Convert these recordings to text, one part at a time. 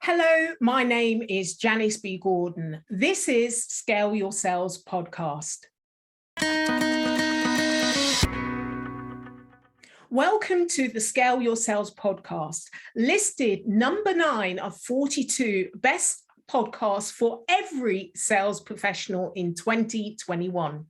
Hello, my name is Janice B. Gordon. This is Scale Your Sales podcast. Welcome to the Scale Your Sales podcast, listed number 9 of 42 best podcasts for every sales professional in 2021.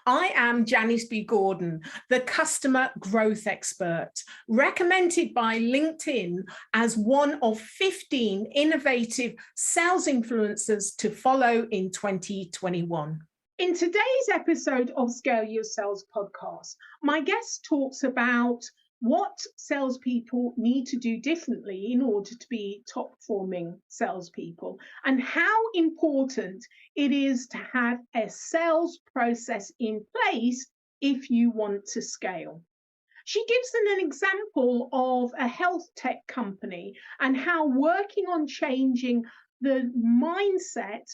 I am Janice B. Gordon, the customer growth expert, recommended by LinkedIn as one of 15 innovative sales influencers to follow in 2021. In today's episode of Scale Your Sales podcast, my guest talks about what salespeople need to do differently in order to be top performing salespeople, and how important it is to have a sales process in place if you want to scale. She gives an example of a health tech company and how working on changing the mindset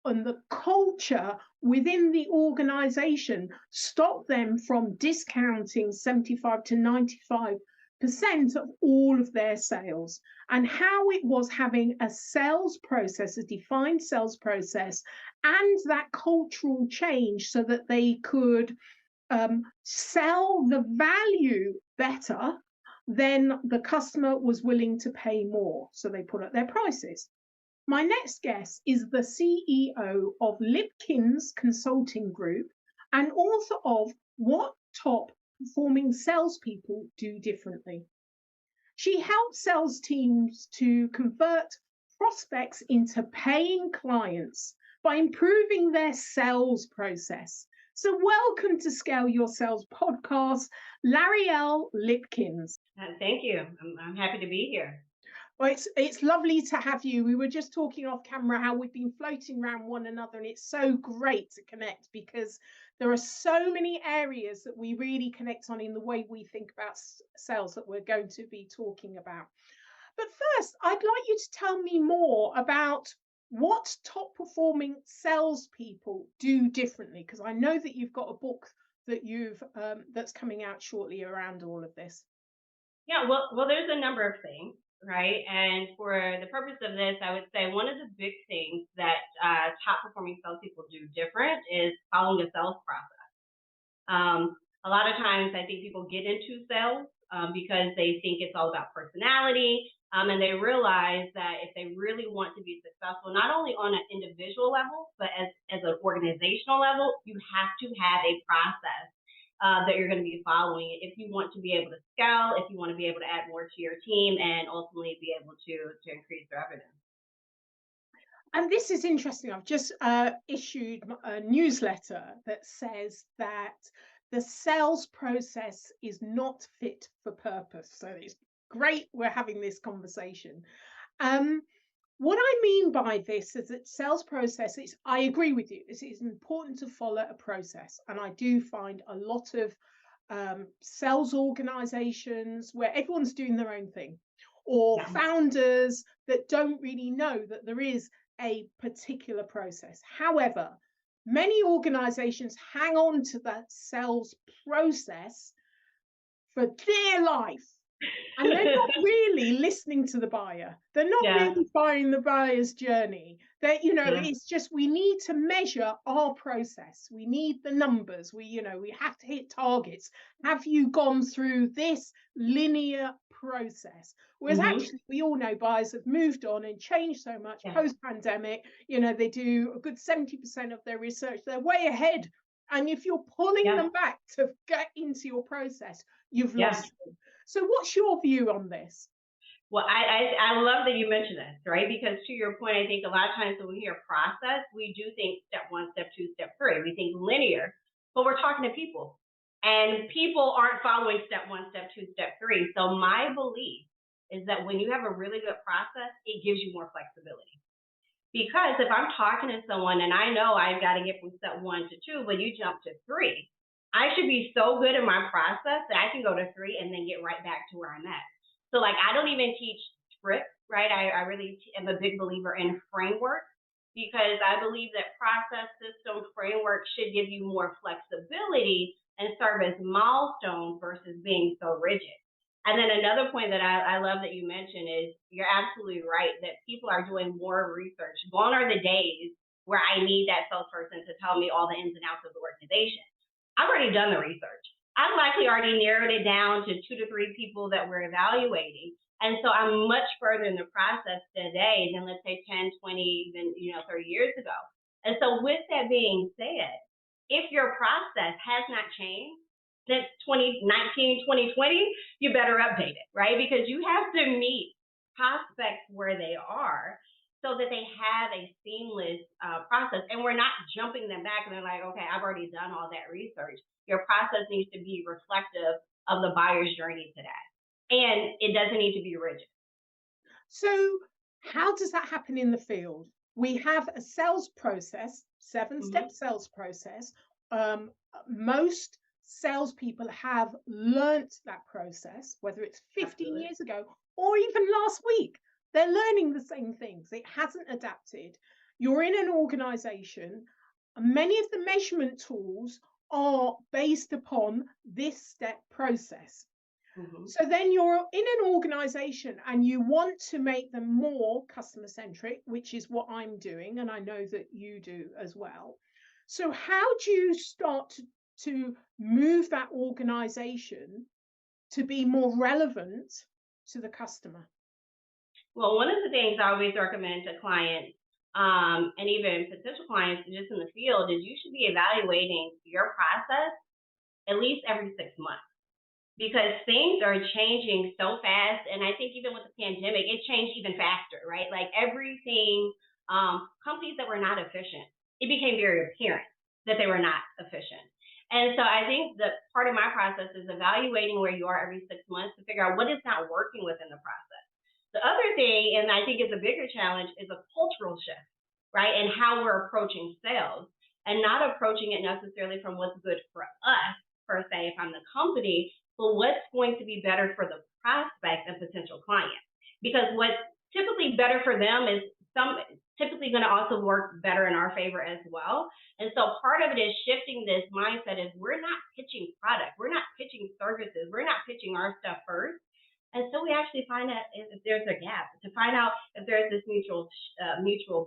and the culture within the organization stop them from discounting 75 to 95% of all of their sales, and how it was having a sales process, a defined sales process, and that cultural change so that they could sell the value better, then the customer was willing to pay more. So they put up their prices. My next guest is the CEO of Lipkins Consulting Group and author of What Top Performing Salespeople Do Differently. She helps sales teams to convert prospects into paying clients by improving their sales process. So welcome to Scale Your Sales podcast, Larielle Lipkins. Thank you. I'm happy to be here. Well, it's lovely to have you. We were just talking off camera how we've been floating around one another, and it's so great to connect because there are so many areas that we really connect on in the way we think about sales that we're going to be talking about. But first, I'd like you to tell me more about what top performing salespeople do differently, because I know that you've got a book that you've that's coming out shortly around all of this. Yeah, well, there's a number of things, right? And for the purpose of this, I would say one of the big things that top performing salespeople do different is following a sales process. A lot of times, I think people get into sales because they think it's all about personality, and they realize that if they really want to be successful, not only on an individual level, but as an organizational level, you have to have a process that you're going to be following if you want to be able to scale, if you want to be able to add more to your team, and ultimately be able to increase revenue. And this is interesting. I've just issued a newsletter that says that the sales process is not fit for purpose. So it's great we're having this conversation. What I mean by this is that sales process is, I agree with you, it is important to follow a process. And I do find a lot of sales organizations where everyone's doing their own thing, or founders that don't really know that there is a particular process. However, many organizations hang on to that sales process for dear life. And they're not really listening to the buyer. They're not really buying the buyer's journey. It's just, we need to measure our process. We need the numbers. We have to hit targets. Have you gone through this linear process? Whereas actually, we all know buyers have moved on and changed so much post-pandemic. They do a good 70% of their research. They're way ahead. And if you're pulling them back to get into your process, you've lost them. So what's your view on this? Well, I love that you mentioned this, right? Because to your point, I think a lot of times when we hear process, we do think step 1, step 2, step 3. We think linear, but we're talking to people. And people aren't following step 1, step 2, step 3. So my belief is that when you have a really good process, it gives you more flexibility. Because if I'm talking to someone and I know I've got to get from step 1 to 2, but you jump to 3, I should be so good in my process that I can go to 3 and then get right back to where I'm at. So like, I don't even teach scripts, right? I really am a big believer in framework, because I believe that process, system, framework should give you more flexibility and serve as milestones versus being so rigid. And then another point that I love that you mentioned is you're absolutely right that people are doing more research. Gone are the days where I need that salesperson to tell me all the ins and outs of the organization. I've already done the research. I've likely already narrowed it down to 2 to 3 people that we're evaluating. And so I'm much further in the process today than let's say 10, 20, even 30 years ago. And so with that being said, if your process has not changed since 2019, 2020, you better update it, right? Because you have to meet prospects where they are so that they have a seamless process. And we're not jumping them back and they're like, okay, I've already done all that research. Your process needs to be reflective of the buyer's journey today. And it doesn't need to be rigid. So how does that happen in the field? We have a sales process, 7-step sales process. Most salespeople have learnt that process, whether it's 15 Absolutely. years ago or even last week. They're learning the same things. It hasn't adapted. You're in an organization. Many of the measurement tools are based upon this step process. So then you're in an organization and you want to make them more customer centric, which is what I'm doing. And I know that you do as well. So how do you start to move that organization to be more relevant to the customer? Well, one of the things I always recommend to clients and even potential clients just in the field is you should be evaluating your process at least every 6 months because things are changing so fast. And I think even with the pandemic, it changed even faster, right? Like everything, companies that were not efficient, it became very apparent that they were not efficient. And so I think that part of my process is evaluating where you are every 6 months to figure out what is not working within the process. The other thing, and I think is a bigger challenge, is a cultural shift, right? And how we're approaching sales and not approaching it necessarily from what's good for us, per se, if I'm the company, but what's going to be better for the prospect and potential client. Because what's typically better for them is some typically going to also work better in our favor as well. And so part of it is shifting this mindset is we're not pitching product, we're not pitching services, we're not pitching our stuff first. And so we actually find out if there's a gap, to find out if there's this mutual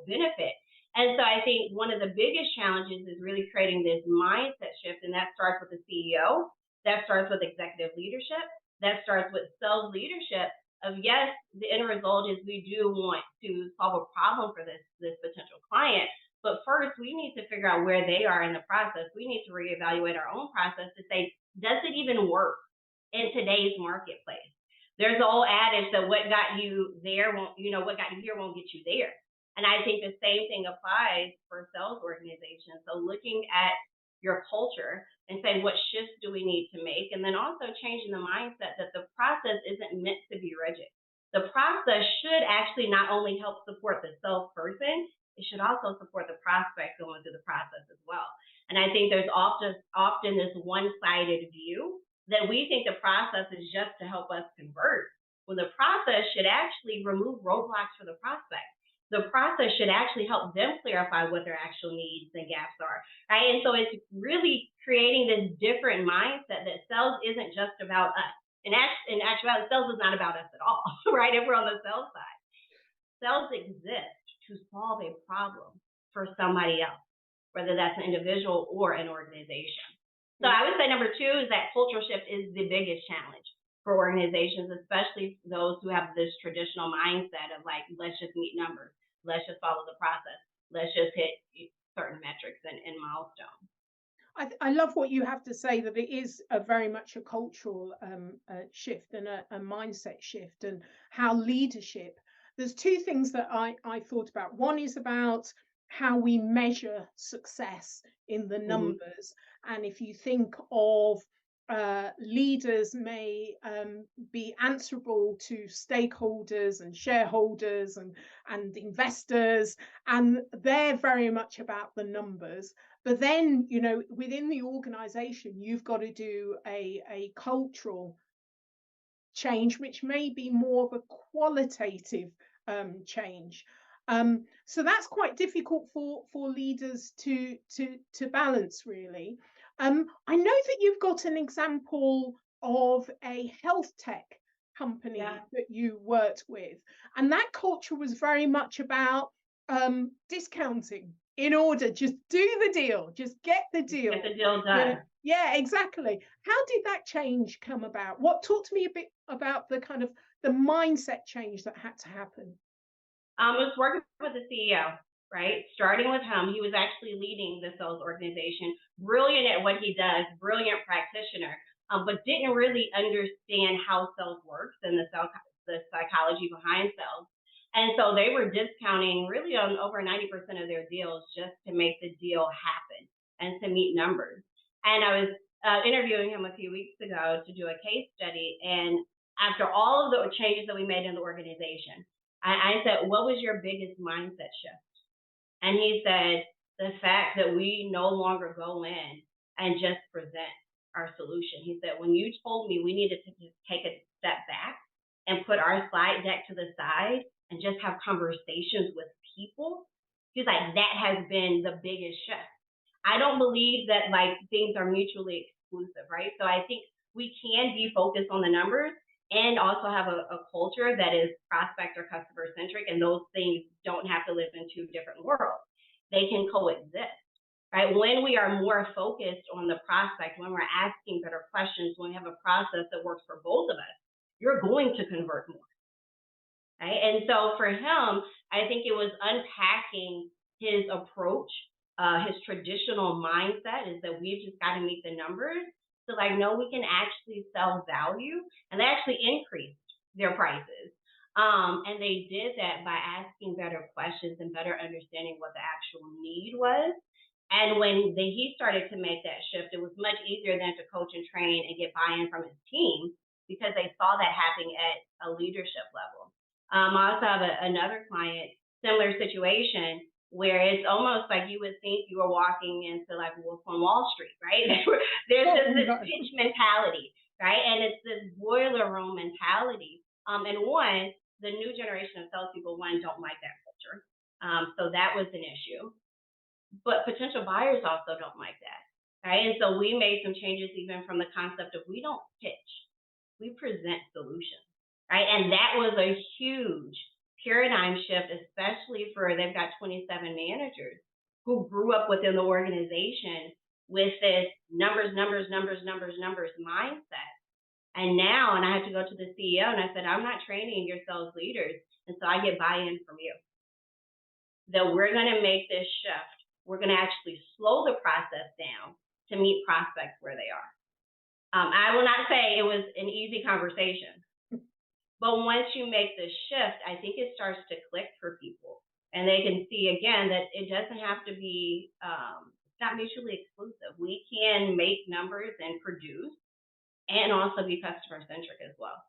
benefit. And so I think one of the biggest challenges is really creating this mindset shift, and that starts with the CEO, that starts with executive leadership, that starts with sales leadership. Of yes, the end result is we do want to solve a problem for this potential client, but first we need to figure out where they are in the process. We need to reevaluate our own process to say, does it even work in today's marketplace? There's an old adage that what got you there won't, what got you here won't get you there. And I think the same thing applies for sales organizations. So looking at your culture and saying what shifts do we need to make, and then also changing the mindset that the process isn't meant to be rigid. The process should actually not only help support the salesperson, it should also support the prospect going through the process as well. And I think there's often this one-sided view that we think the process is just to help us convert, when the process should actually remove roadblocks for the prospect. The process should actually help them clarify what their actual needs and gaps are, right? And so it's really creating this different mindset that sales isn't just about us. In actuality, sales is not about us at all, right? If we're on the sales side, sales exist to solve a problem for somebody else, whether that's an individual or an organization. So I would say number 2 is that cultural shift is the biggest challenge for organizations, especially those who have this traditional mindset of like, let's just meet numbers, let's just follow the process, let's just hit certain metrics and milestones. I love what you have to say, that it is very much a cultural shift and a mindset shift, and how leadership. There's 2 things that I thought about. One is about how we measure success in the numbers. And if you think of leaders may be answerable to stakeholders and shareholders and investors, and they're very much about the numbers. But then, within the organization, you've got to do a cultural change, which may be more of a qualitative change. So that's quite difficult for leaders to balance, really. I know that you've got an example of a health tech company Yeah. that you worked with, and that culture was very much about discounting in order just do the deal, just get the Get deal. the deal You know, done. yeah, exactly. How did that change come about? What talk to me a bit about the kind of the mindset change that had to happen? I was working with the CEO, right? Starting with him, he was actually leading the sales organization, brilliant at what he does, brilliant practitioner, but didn't really understand how sales works and the psychology behind sales. And so they were discounting really on over 90% of their deals just to make the deal happen and to meet numbers. And I was interviewing him a few weeks ago to do a case study. And after all of the changes that we made in the organization, I said, "What was your biggest mindset shift?" And he said, "The fact that we no longer go in and just present our solution." He said, "When you told me we needed to just take a step back and put our slide deck to the side and just have conversations with people," he's like, "that has been the biggest shift." I don't believe that like things are mutually exclusive, right? So I think we can be focused on the numbers and also have a culture that is prospect or customer centric, and those things don't have to live in two different worlds. They can coexist, right? When we are more focused on the prospect, when we're asking better questions, when we have a process that works for both of us, you're going to convert more, right? And so for him, I think it was unpacking his approach, his traditional mindset is that we've just got to meet the numbers. So like, no, we can actually sell value, and they actually increased their prices. And they did that by asking better questions and better understanding what the actual need was. And when he started to make that shift, it was much easier than to coach and train and get buy-in from his team because they saw that happening at a leadership level. I also have another client, similar situation, where it's almost like you would think you were walking into like Wolf on Wall Street, right? There's Oh, just this no. pitch mentality, right? And it's this boiler room mentality. And one, the new generation of salespeople, one, don't like that culture. So that was an issue. But potential buyers also don't like that, right? And so we made some changes even from the concept of we don't pitch, we present solutions, right? And that was a huge paradigm shift, especially for they've got 27 managers who grew up within the organization with this numbers, numbers, numbers, numbers, numbers mindset. And now, and I had to go to the CEO and I said, "I'm not training your sales leaders. And so I get buy in from you that we're going to make this shift. We're going to actually slow the process down to meet prospects where they are." I will not say it was an easy conversation, but once you make the shift, I think it starts to click for people. And they can see again that it doesn't have to be, it's not mutually exclusive. We can make numbers and produce and also be customer centric as well.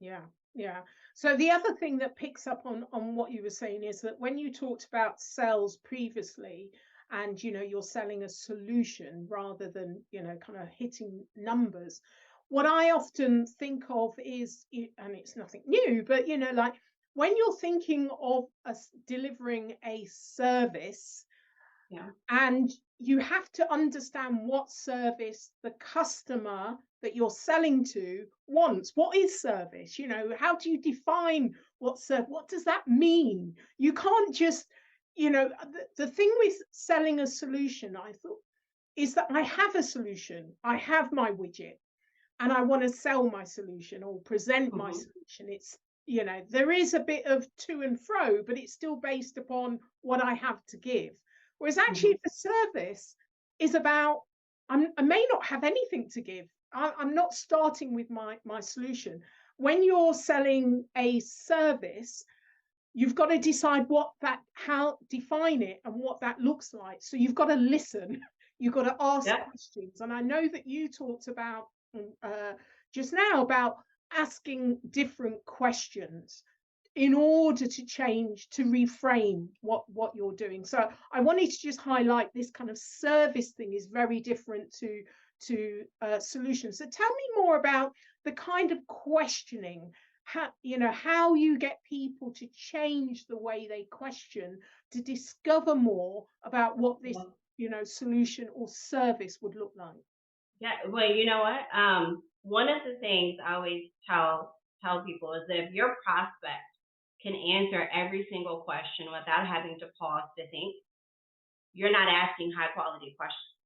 Yeah, yeah. So the other thing that picks up on what you were saying is that when you talked about sales previously, and you're selling a solution rather than kind of hitting numbers, what I often think of is, and it's nothing new, but like when you're thinking of us delivering a service, Yeah. and you have to understand what service the customer that you're selling to wants. What is service? How do you define what does that mean? You can't just, the thing with selling a solution, I thought, is that I have a solution. I have my widget and I want to sell my solution or present my Hmm. solution. It's, there is a bit of to and fro, but it's still based upon what I have to give. Whereas Hmm. actually, the service is about, I may not have anything to give. I'm not starting with my solution. When you're selling a service, you've got to decide how define it and what that looks like. So you've got to listen, you've got to ask Yep. questions. And I know that you talked about just now about asking different questions in order to change, to reframe what you're doing. So I wanted to just highlight this kind of service thing is very different to solutions. So tell me more about the kind of questioning, how you get people to change the way they question to discover more about what this Well, solution or service would look like. yeah. Well, you know what? One of the things I always tell people is that if your prospect can answer every single question without having to pause to think, you're not asking high quality questions.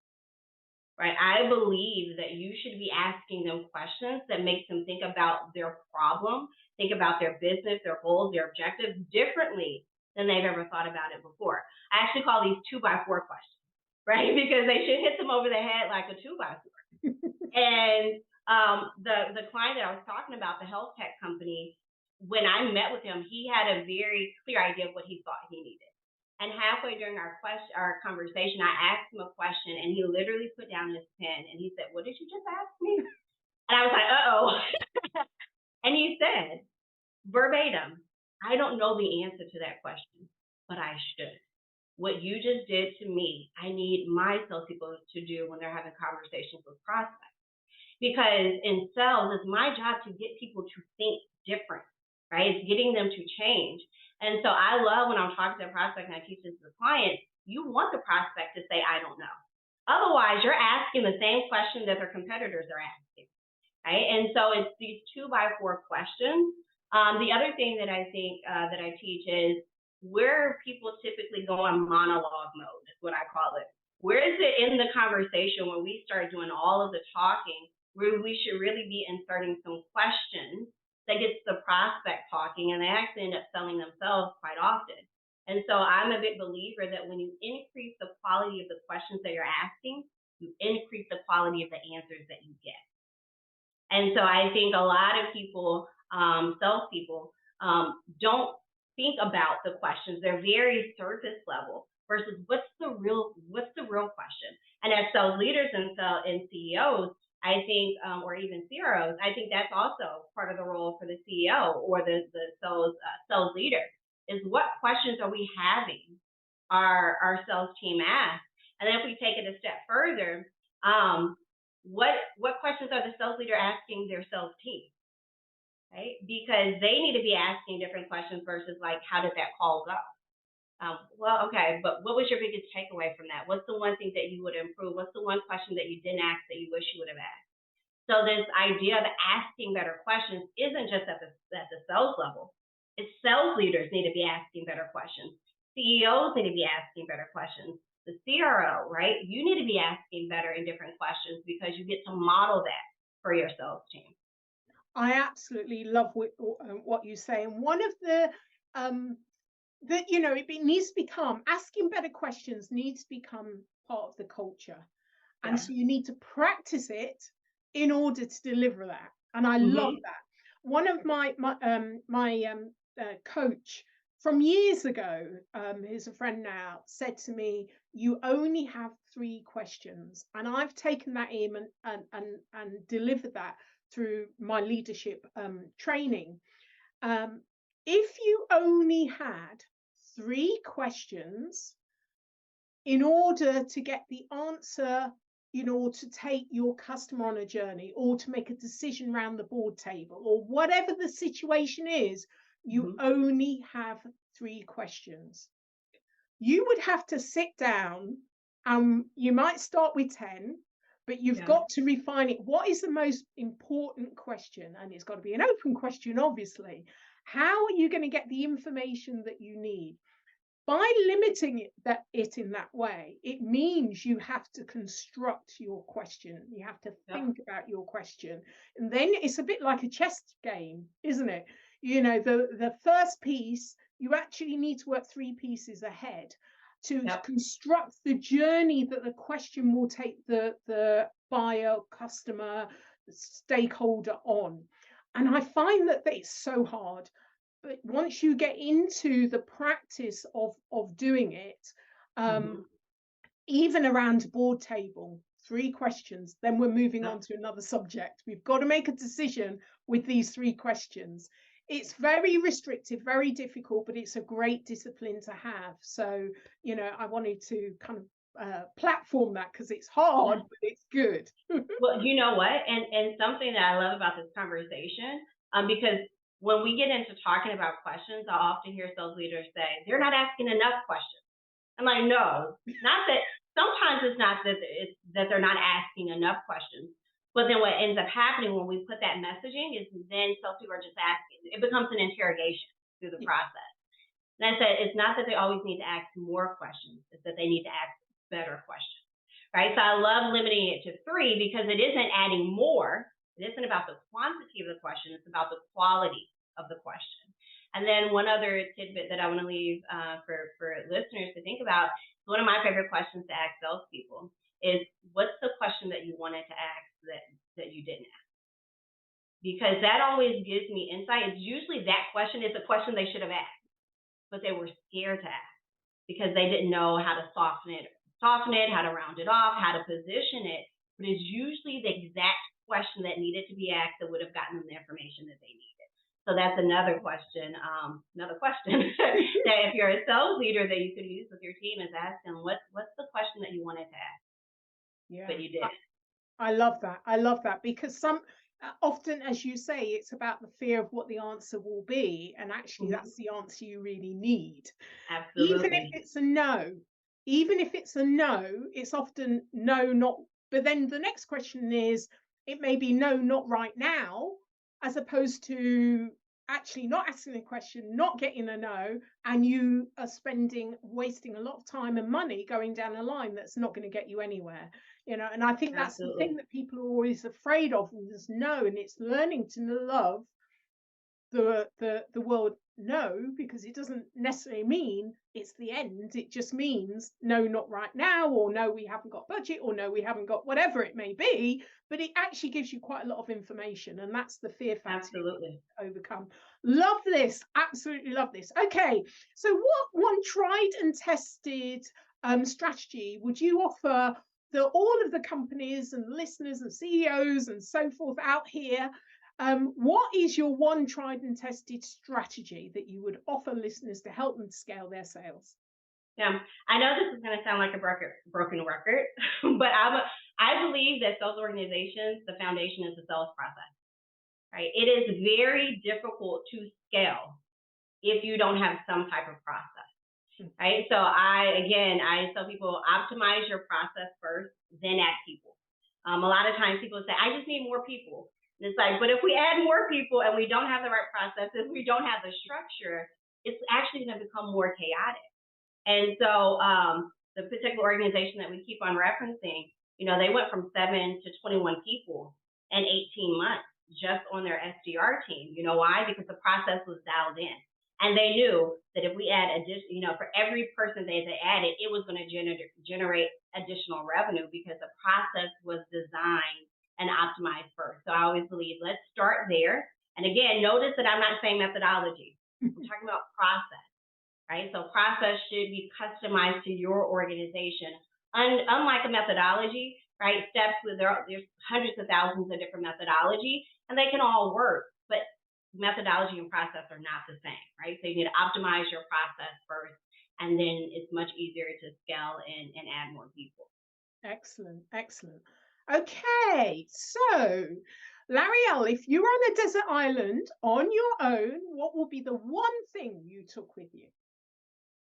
Right? I believe that you should be asking them questions that make them think about their problem, think about their business, their goals, their objectives differently than they've ever thought about it before. I actually call these 2x4 questions, right? Because they should hit them over the head like a 2x4. And the client that I was talking about, the health tech company, when I met with him, he had a very clear idea of what he thought he needed. And halfway during our conversation, I asked him a question, and he literally put down his pen and he said, "What did you just ask me?" And I was like, "Uh-oh." And he said, verbatim, "I don't know the answer to that question, but I should. What you just did to me, I need my salespeople to do when they're having conversations with prospects. Because in sales, it's my job to get people to think different, right? It's getting them to change. And so I love when I'm talking to a prospect and I teach this to the client, you want the prospect to say, I don't know. Otherwise, you're asking the same question that their competitors are asking, right? And so it's these 2x4 questions. The other thing that I think that I teach is where people typically go on monologue mode, is what I call it. Where is it in the conversation when we start doing all of the talking, where we should really be inserting some questions that gets the prospect talking, and they actually end up selling themselves quite often. And so I'm a big believer that when you increase the quality of the questions that you're asking, you increase the quality of the answers that you get. And so I think a lot of people, salespeople, don't think about the questions. They're very surface level versus what's the real question. And as sales leaders and CEOs, I think, or even CROs, I think that's also part of the role for the CEO or the sales leader is what questions are we having our sales team ask? And then if we take it a step further, what questions are the sales leader asking their sales team? Right? Because they need to be asking different questions versus like, how did that call go? Well, okay, but what was your biggest takeaway from that? What's the one thing that you would improve? What's the one question that you didn't ask that you wish you would have asked? So this idea of asking better questions isn't just at the sales level. It's sales leaders need to be asking better questions. CEOs need to be asking better questions. The CRO, right? You need to be asking better and different questions because you get to model that for your sales team. I absolutely love what you say. And one of the that it needs to become asking better questions needs to become part of the culture, and so you need to practice it in order to deliver that. And I love that. One of my coach from years ago, who's a friend now, said to me, "You only have 3 questions," and I've taken that in and delivered that through my leadership training. If you only had 3 questions in order to get the answer, or to take your customer on a journey or to make a decision around the board table or whatever the situation is, you only have 3 questions. You would have to sit down, you might start with 10, but you've got to refine it. What is the most important question? And it's got to be an open question, obviously. How are you going to get the information that you need? By limiting it in that way, it means you have to construct your question. You have to think about your question. And then it's a bit like a chess game, isn't it? The first piece, you actually need to work 3 pieces ahead to construct the journey that the question will take the buyer, customer, the stakeholder on. And I find that it's so hard. But once you get into the practice of doing it, even around board table, 3 questions, then we're moving on to another subject. We've got to make a decision with these 3 questions. It's very restrictive, very difficult, but it's a great discipline to have. So, I wanted to kind of platform that because it's hard, but it's good. Well, you know what? And something that I love about this conversation, because when we get into talking about questions, I often hear sales leaders say, they're not asking enough questions. I'm like, no, not that. Sometimes it's not that they're not asking enough questions. But then what ends up happening when we put that messaging is then salespeople are just asking. It becomes an interrogation through the process. And I said, it's not that they always need to ask more questions, it's that they need to ask better questions, right? So I love limiting it to 3 because it isn't adding more. It isn't about the quantity of the question, it's about the quality of the question. And then one other tidbit that I want to leave for listeners to think about, one of my favorite questions to ask salespeople is, what's the question that you wanted to ask that you didn't ask? Because that always gives me insight. It's usually that question is the question they should have asked, but they were scared to ask because they didn't know how to soften it, how to round it off, how to position it. But it's usually the exact question that needed to be asked that would have gotten them the information that they needed. So that's another question that if you're a sales leader that you could use with your team is ask them, what's the question that you wanted to ask, but you didn't. I love that. I love that because often, as you say, it's about the fear of what the answer will be. And actually, that's the answer you really need. Absolutely. Even if it's a no, it's often no, not. But then the next question is, it may be no, not right now, as opposed to actually not asking a question, not getting a no, and you are wasting a lot of time and money going down a line that's not going to get you anywhere. And I think that's the thing that people are always afraid of, is no, and it's learning to love the word no, because it doesn't necessarily mean it's the end. It just means no, not right now, or no, we haven't got budget, or no, we haven't got whatever it may be. But it actually gives you quite a lot of information, and that's the fear factor. Absolutely. To overcome. Love this. Absolutely love this. Okay, so what one tried and tested strategy would you offer all of the companies and listeners and CEOs and so forth out here? What is your one tried and tested strategy that you would offer listeners to help them scale their sales? Yeah, I know this is going to sound like a broken record, but I believe that sales organizations, the foundation is the sales process, right? It is very difficult to scale if you don't have some type of process, right? So I tell people, optimize your process first, then add people. A lot of times people say, I just need more people. And it's like, but if we add more people and we don't have the right processes, we don't have the structure, it's actually going to become more chaotic. And so the particular organization that we keep on referencing, they went from 7 to 21 people in 18 months just on their SDR team. You know why? Because the process was dialed in. And they knew that if we add for every person they added, it was going to generate additional revenue because the process was designed and optimized first. So I always believe, let's start there. And again, notice that I'm not saying methodology. I'm talking about process, right? So process should be customized to your organization. Unlike a methodology, right? Steps, there's hundreds of thousands of different methodology, and they can all work, but methodology and process are not the same, right? So you need to optimize your process first, and then it's much easier to scale and add more people. Excellent, excellent. Okay, so L'Oreal, if you were on a desert island on your own, what will be the one thing you took with you?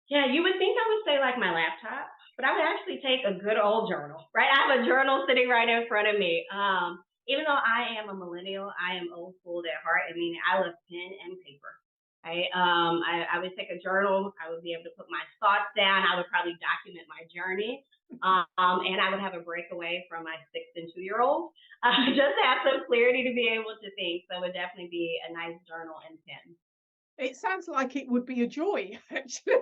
Yeah, you would think I would say like my laptop, but I would actually take a good old journal, right? I have a journal sitting right in front of me. Even though I am a millennial, I am old school at heart. I mean, I love pen and paper. Right? I would take a journal. I would be able to put my thoughts down. I would probably document my journey. And I would have a breakaway from my 6 and 2-year-old, just to have some clarity to be able to think. So it would definitely be a nice journal and pen. It sounds like it would be a joy, actually.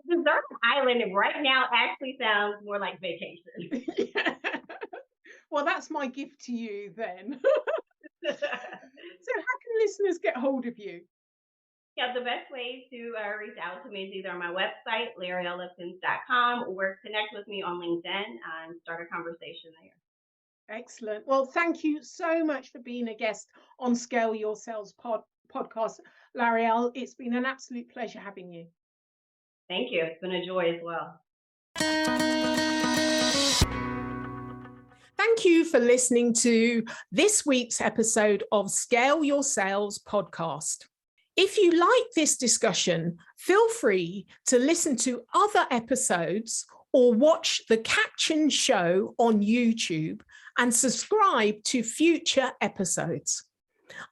Desert island right now actually sounds more like vacation. Yeah. Well, that's my gift to you then. So how can listeners get hold of you? Yeah, the best way to reach out to me is either on my website, L'OrealLipkins.com, or connect with me on LinkedIn and start a conversation there. Excellent. Well, thank you so much for being a guest on Scale Your Sales podcast, L'Oreal. It's been an absolute pleasure having you. Thank you. It's been a joy as well. Thank you for listening to this week's episode of Scale Your Sales podcast. If you like this discussion, feel free to listen to other episodes or watch the captioned show on YouTube and subscribe to future episodes.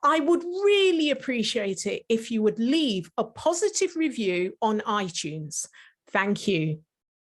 I would really appreciate it if you would leave a positive review on iTunes. Thank you.